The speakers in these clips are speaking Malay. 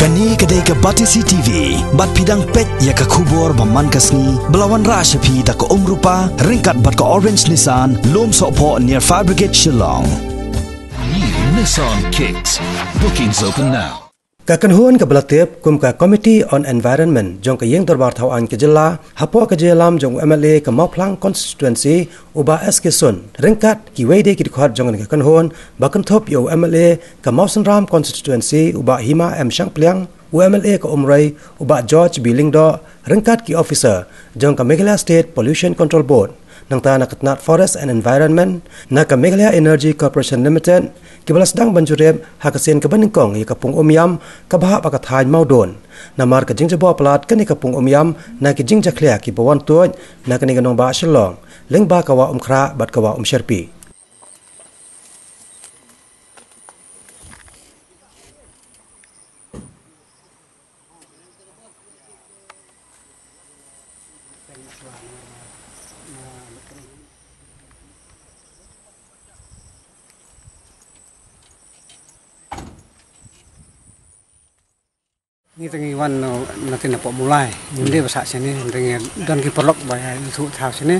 Kani kedai ke Batisi TV, bat pidang pet ya ke kubur baman kasni, belawan rasa pi tak ke rupa, ringkat bat ke orange Nissan, lom sokpo near Fire Brigade Shillong. New Nissan Kicks. Bookings open now. Kakenhuan ke belatip kum ke Committee on Environment jong ke yang dorbar tauan ke jela hapo ke jelam jong MLA ke Mauplang constituency uba SK Sun ringkat ki wede ki dikhot jong ke kenhuan bakan top yo MLA ke Mausenram constituency uba Hima M Shangpliang MLA ke Umrai uba George Bilingdo ringkat ki officer jong ke Meghalaya State Pollution Control Board nang ta nak Ketnat Forest and Environment nak ke Meghalaya Energy Corporation Limited Kibala sedang Jurip hakasin ke Baningkong ia kapung Umiam ke bahak pakathain maudon namar ke jing jabo pelat ke ni kapung Umiam na ke jing jaklia ki bawan tuaj na ke ni ganong ba Shillong leng ba kawa khra bat kawa Sherpi Ni tengi wan nanti napok mulai ini besar sini tengi dan ki perlok bayar itu tahu sini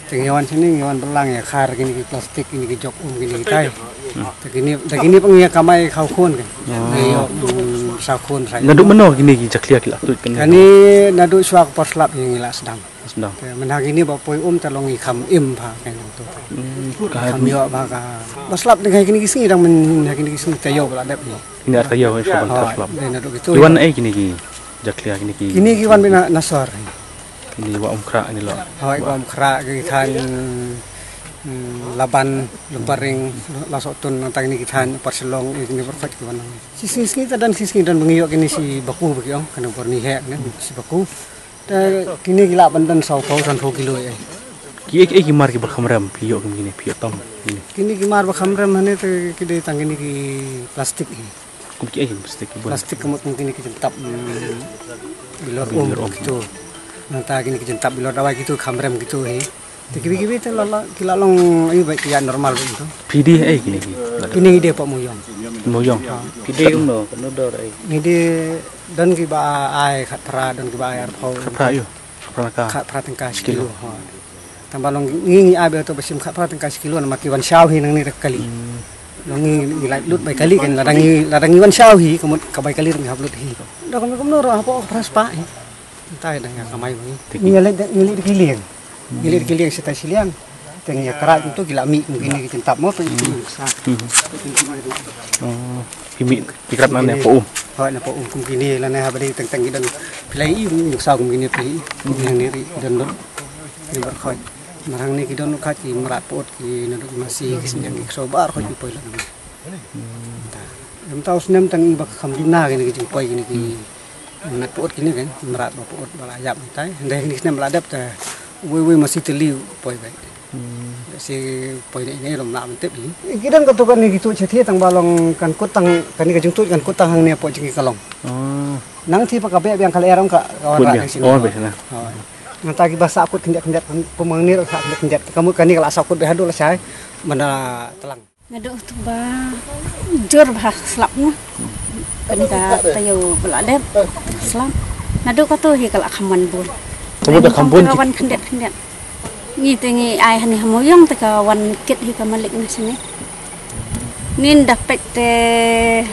tengi wan sini wan belang ya khar gini ki plastik ini ki jok gini tai begini pengia kamai kau kun kan yo sakun saya naduk meno gini ki jaklia ki latut kan ini naduk suak porslap yang ngila sedang menang ini bapoi terlongi kam im pa kan tu kam yo ba ka porslap dengan gini sini dang men gini sini tayo bala dep ni ini ada tayo yang sebab porslap iwan gini ki jaklia gini ki iwan bina nasor ini wa khra ini lo wa khra ki kan laban lemparing lasotun nang ini kitan Parselong ini perfect ki wan sisi dan mengiyok ini si baku bagi ong kana Byrnihat ne si baku kini gila bandan sau kau 1 kilo eh ki mar ki berkhamram piyok gini piyok tom kini ki mar berkhamram hane te ki de tang ini ki plastik kum ki plastik kemut mungkin ki jentap bilor gitu nanta kini ki jentap bilor dawai gitu khamram gitu Tikibi tu lala kila long ayu baik ya normal begitu. PD gini dia Pak Muyong. PD umno kenodor Ini dia dan kiba ai khatra dan kiba ai arpau. Khatra yo. Khatra tengkah sekilo. Tambah long ngi ai beto besim khatra tengkah sekilo nama kiwan syauhi nang ni kali. Long ngi lai lut baik kali kan ladangi wan syauhi kemut kabai kali ngi hablut hi. Dah kom noro apa praspa. Entai dah kamai ni. Ngi dikiling. Gilir-gilir setai silian tengnya kerat itu gila mi mungkin kita tentap mau itu kimi pikrap mana po na po mungkin ni lana habari teng dan play yung sa mungkin ni yang ni dan ni berkhoi marang ni kidon ka ki marat pot ki naduk masih kisnyang sobar khoi poi lan tahu senem tang bak khamdina gini ki poi gini ki nat pot kini kan marat pot balayap tai ndai ni senem ladap ta we masih teliu poi baik si poi ini lom nak mentep ni kidan ka tukan ni gitu cethi tang balong kan kutang kan ni kajung tu kan kutang hang ni po jingi kalong nang thi pakabe biang kali erong ka kawan ra sini besna nang tagi basa akut kendat pemang ni sak kendat kamu kan ni kala sakut behadu lah sai mana telang naduk tu ba jur bah slapna kan ka tayo beladep slap naduk ka tu hi kala khaman bun Kemudian kampun kawan kendet ni tengi ai hani hamoyong te kawan kit hi kamalik na sini nin dapat te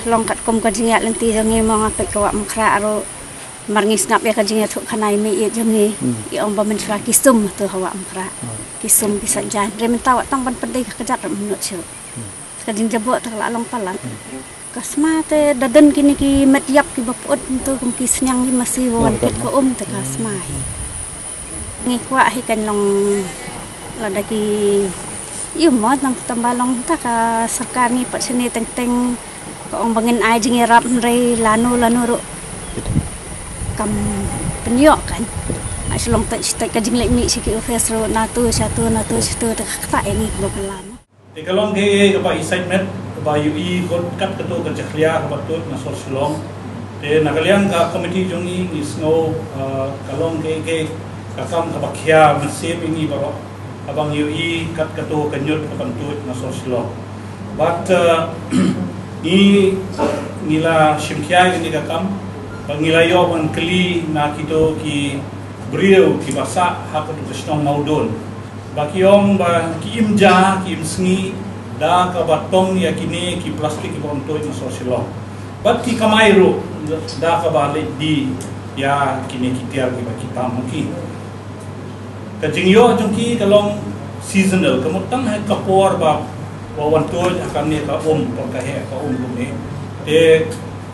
longkat kom ka jinga lenti jangi mga pek kawa mkhra aro marngis nap ya ka jinga thuk khanai me ye jangi i om ba mentra kisum tu hawa mkhra kisum bisa jan remen tawa tang ban pendai ka jat menut chu ka jing jabo ta la long palan kasma te dadan kini ki metyap ki bapot tu kum kisnyang hi masih wan kit ko te kasma ngikwa hikan long ladaki mo nang tambalong ta ka sarkar ni pat sini teng ko ong bangin ai jing rap re lanu ro kam penyok kan aslong ta stai ka jing lek mi siki office ro na tu satu ta ta ini blokalan kalong ke ba assignment ba UI kot kat ketu ka jaklia ka batut na sor Shillong te nakaliang ka committee jongi isno kalong ke kakam kabakhya masih ini baru abang UI kat ketu kenyut kabantut na sor Shillong but nila shimkiai ni kakam pangila yo ang kli na kito ki brio ki basa hakot kusnong maudon bakiong ba ki imja ki imsngi da ka batong ya kini ki plastik ki bontoy na sosilo bat ki kamairo da ka bale di ya kini ki tiar ki kita mungkin kajingyo jungki kalong seasonal kamutang hai kapor ba wawantoy akan ni ka pagkahe ka lumni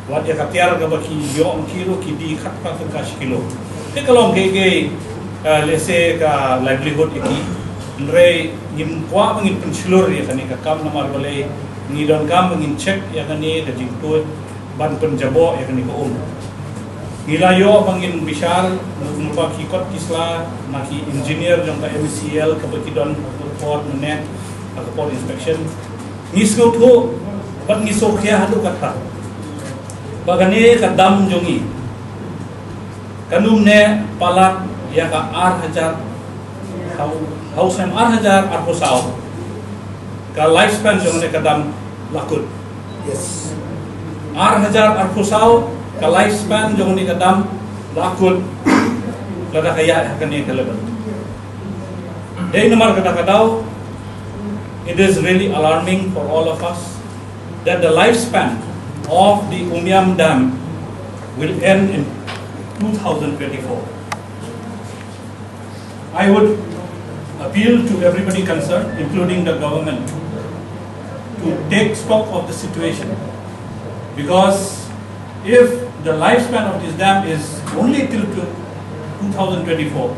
wat ya katiar ka baki yo ang kilo ki di khat pa ka kilo kalong gege lese ka livelihood iki Nre ngin kwa mangin pensilur ya kani ka kam namar balay ngidon kam mangin check ya kani da jingtut ban penjabo ya kani ko Nilayo mangin bisal numpa kikot kisla maki engineer jong ka MCL ka bakidon report menet report inspection ngisgo tho bat ngiso khya hadu kata bagane ka dam jongi kanum ne palat ya ka 8000 house and 8000 arposao ka lifespan jong ne kadam lakut yes 8000 arposao ka lifespan jong ni kadam lakut lada kaya akan ni kalebal dei nomor kata kadau it is really alarming for all of us that the lifespan of the Umiam Dam will end in 2024. I would appeal to everybody concerned, including the government, to take stock of the situation, because if the lifespan of this dam is only till 2024,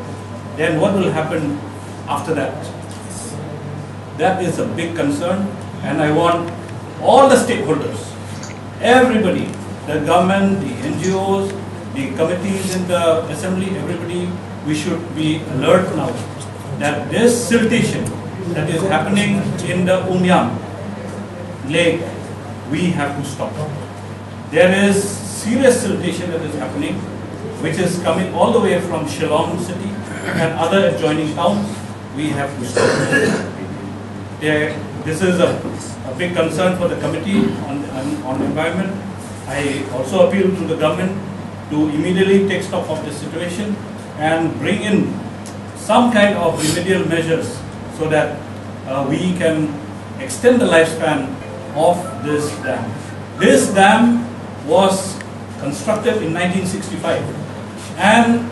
then what will happen after that? That is a big concern, and I want all the stakeholders, everybody, the government, the NGOs, the committees in the assembly, everybody, we should be alert now that this siltation that is happening in the Umiam lake, we have to stop. There is serious siltation that is happening, which is coming all the way from Shillong city and other adjoining towns. We have to stop. This is a big concern for the committee on environment. I also appeal to the government to immediately take stock of the situation and bring in some kind of remedial measures so that we can extend the lifespan of this dam. This dam was constructed in 1965, and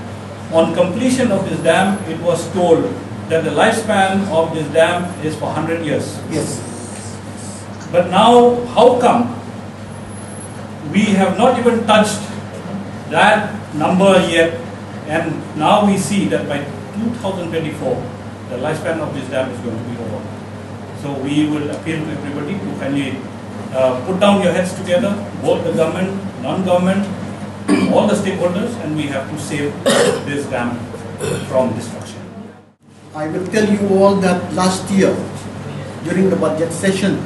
on completion of this dam, it was told that the lifespan of this dam is for 100 years. Yes. But now, how come we have not even touched that number yet, and now we see that by 2024, the lifespan of this dam is going to be over. So we will appeal to everybody to kindly put down your heads together, both the government, non-government, all the stakeholders, and we have to save this dam from destruction. I will tell you all that last year, during the budget session,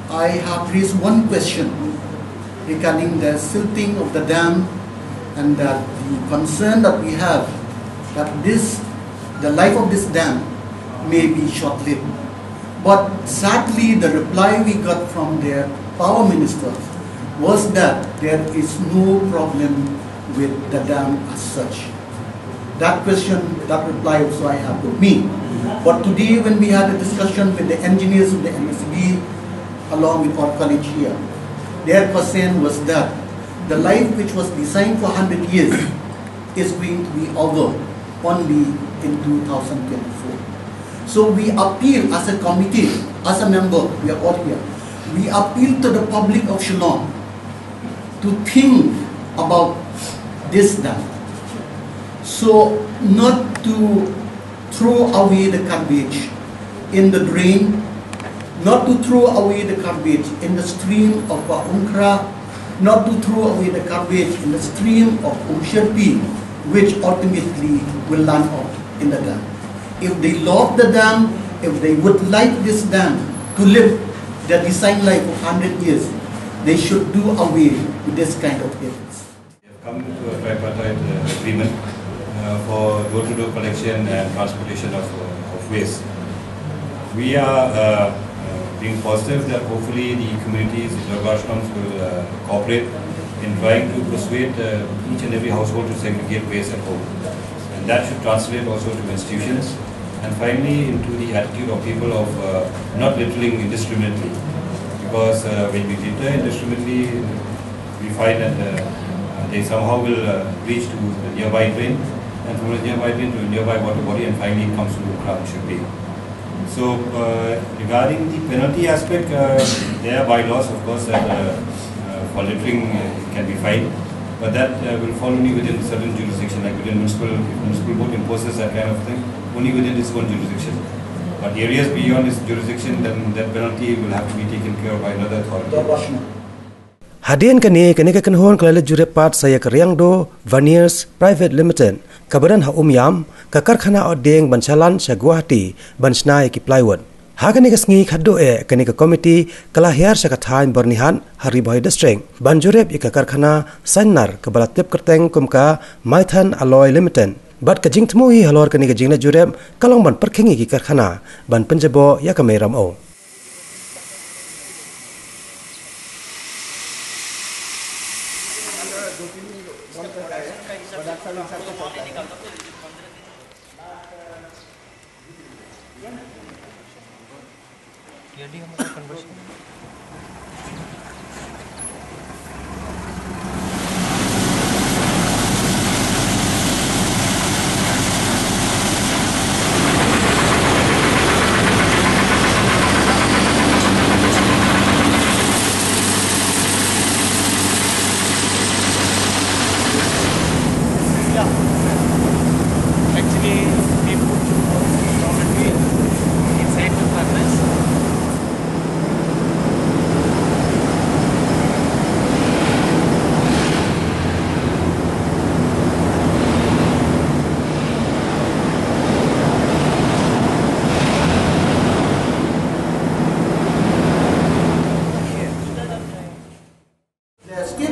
I have raised one question regarding the silting of the dam, and that the concern that we have that the life of this dam may be short-lived. But sadly, the reply we got from the power minister was that there is no problem with the dam as such. That question, that reply also I have with me. But today when we had a discussion with the engineers of the MSB along with our college here, their concern was that the life which was designed for 100 years is going to be over only in 2024. So we appeal as a committee, as a member, we are all here, we appeal to the public of Shillong to think about this dam. So not to throw away the garbage in the drain, not to throw away the garbage in the stream of Unkra, not to throw away the garbage in the stream of Umshirpi, which ultimately will land up in the dam. If they love the dam, if they would like this dam to live their design life of 100 years, they should do away with this kind of efforts. We have come to a tripartite agreement for door-to-door collection and transportation of waste. We are being positive that hopefully the communities, the Darbarshams will cooperate in trying to persuade each and every household to segregate waste at home. And that should translate also to institutions. And finally, into the attitude of people of not littering indiscriminately. Because when we litter indiscriminately, we find that they somehow will reach to the nearby drain, and from the nearby drain to the nearby water body, and finally it comes to ground should be. So regarding the penalty aspect, there are bylaws, of course, that for littering can be fined, but that will fall only within certain jurisdiction, like within municipal board imposes that kind of thing, only within its own jurisdiction. But areas beyond its jurisdiction, then that penalty will have to be taken care of by another authority. Hadian kani kan hon kelala Jurip part saya keriang do Byrnihat Private Limited kabaran ha Umiam ka Karkhana odeng bansalan sa Guwahati bansnai ki plywood. Hakani kasngi khaddo kani ka committee kala Hiar sa kathain Byrnihat Hariboy district ban Jurip ka Karkhana Sanar ka balatip kerteng kumka Maithan Alloy Limited. Bat ka jing tmui halor kani ka jingla Jurip kalong ban perkhingi ki Karkhana ban penjabo ya ka meram o.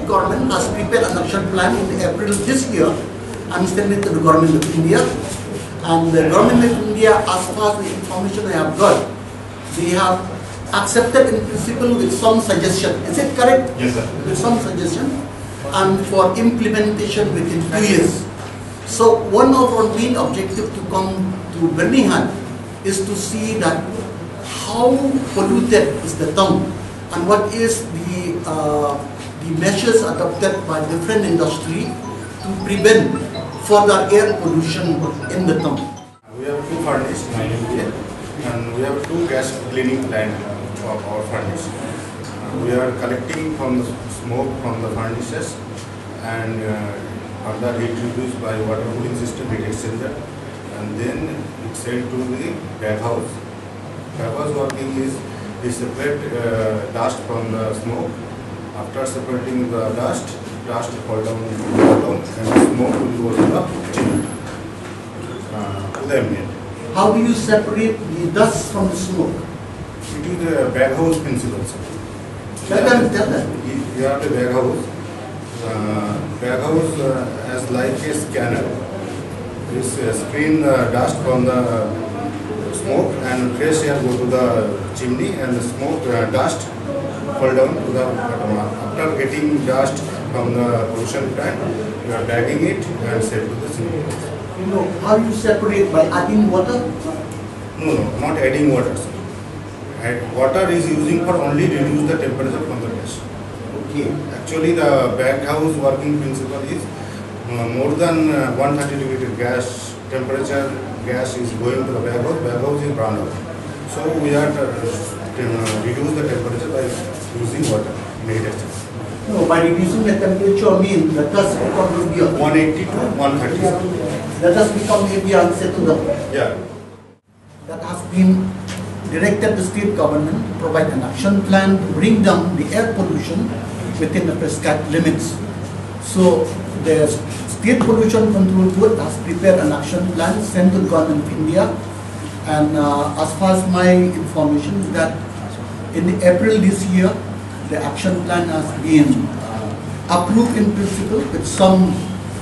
Government has prepared an action plan in April this year. I'm sending it to the government of India, and the government of India, as far as the information I have got, they have accepted in principle with some suggestion. Is it correct? Yes, sir. With some suggestion, and for implementation within 2 years. So one of our main objective to come to Byrnihat is to see that how polluted is the town and what is the measures adopted by different industry to prevent further air pollution in the town. We have 2 furnaces and we have 2 gas cleaning plants for our furnace. We are collecting from the smoke from the furnaces and further heat reduced by water cooling system, heat exchanger, and then it's sent to the baghouse. Baghouse working is we separate dust from the smoke. After separating the dust fall down to the bottom and the smoke will go to the chimney, to the ambient. How do you separate the dust from the smoke? It is the baghouse principle. Tell that. You have the baghouse. Baghouse as like a scanner. This screen dust from the smoke and fresh air go to the chimney and the smoke dust fall down to the bottom. After getting dust from the pollution plant, you are bagging it and send to the chimney. No, how you separate by adding water? No, not adding water. Water is using for only reduce the temperature from the dust. Okay. Actually, the baghouse working principle is more than 130 degree gas temperature. Gas is going to the baghouse. Baghouse is burned out. So we are reduce the temperature by using water. No, by reducing the temperature, mean the dust become heavier. 180 to 130. The dust become heavier and settle down. Yeah. That has been directed the state government to provide an action plan to bring down the air pollution within the prescribed limits. So the State Pollution Control Board has prepared an action plan sent to the government of India, and as far as my information is that in April this year, the action plan has been approved in principle with some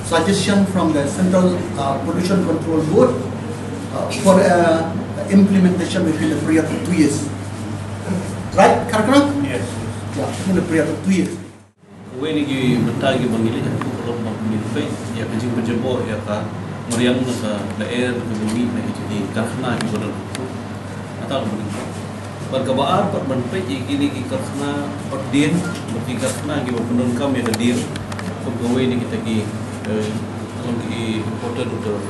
suggestion from the Central Pollution Control Board for implementation within a period of 2 years. Right, Karkhana? Yes. Yeah, in the period of 2 years. When you bertagi bangili kan kalau mampu ya kecil berjebo ya ka meriang na daer ke bumi na jadi Karkhana di benar atau begini berkabar per benpe ini ki Karkhana per din berarti Karkhana ki benar kam ya dir pegawai ni kita ki kalau ki important untuk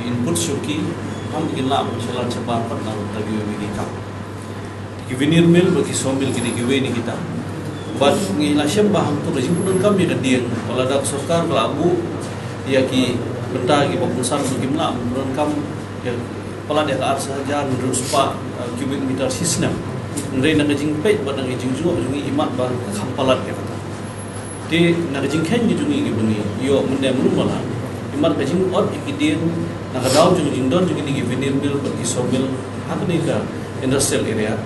input syuki ham ki la masalah cepat per na tagi ini kam ki vinir mil bagi somil ki ni kita But ngilah syembah untuk rejim pun kami kedir. Kalau ada sokar kelabu, ya ki benda ki bakusan bagi mana pun kami ya pala dia kear saja menurut spa cubic meter system. Nari nak jing pet, buat nak jing zuak jungi imat bar kampalat ya kata. Di nak jing ken jungi ki bunyi. Yo mendem rumah lah. Imat jing ot ikidir nak daun jungi jing don jungi ni vinir mil bagi somil. Aku ni ke industrial area.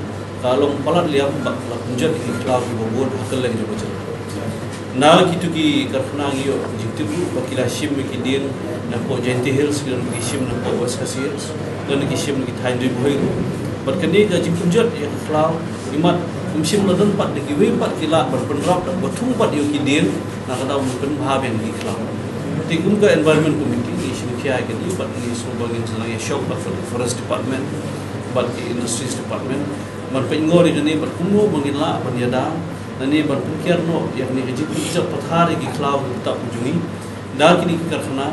Kalau palat liam bak punjat ki klau ki bobot hakal lagi jo bocor na kitu ki Karkhana yo jitu bakila shim ki din na po jente hills ki shim na po was kasir dan ki shim ki thain ri bhoi bat kani ga jim punjat ya klau imat shim na dan pat ki we pat kila bar penrap dan bothung pat yo ki din na kada mungkin bha ben ki klau ti kum ka environment committee ki shim kia ki ni bat ni so bagin salang ya shop bat forest department bat ki industries department berpengaruh ini berkumur mengilah penyada, nani berpikir no, yang ni kecil kecil perhari di cloud tak ujungi, dah kini Karkhana,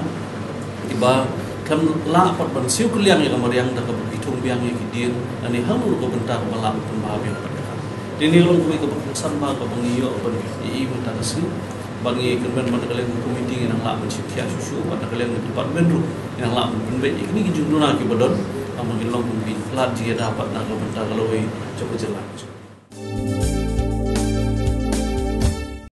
tiba kan lah apa bensiu keliang yang meriang dah kebegitu biang yang kidian, nani halu ko bentar malam pun bahagia pada. Dini long kami kebetulan bah kebangiyo pada ini bentar kesini, bagi kerban pada kalian komiti yang lah bensiu kia susu, pada kalian department ru yang lah benbet ini kijung nuna kibadon. Amang ilong mungkin pelat jika dapat nak bentar kalau cukup jelas.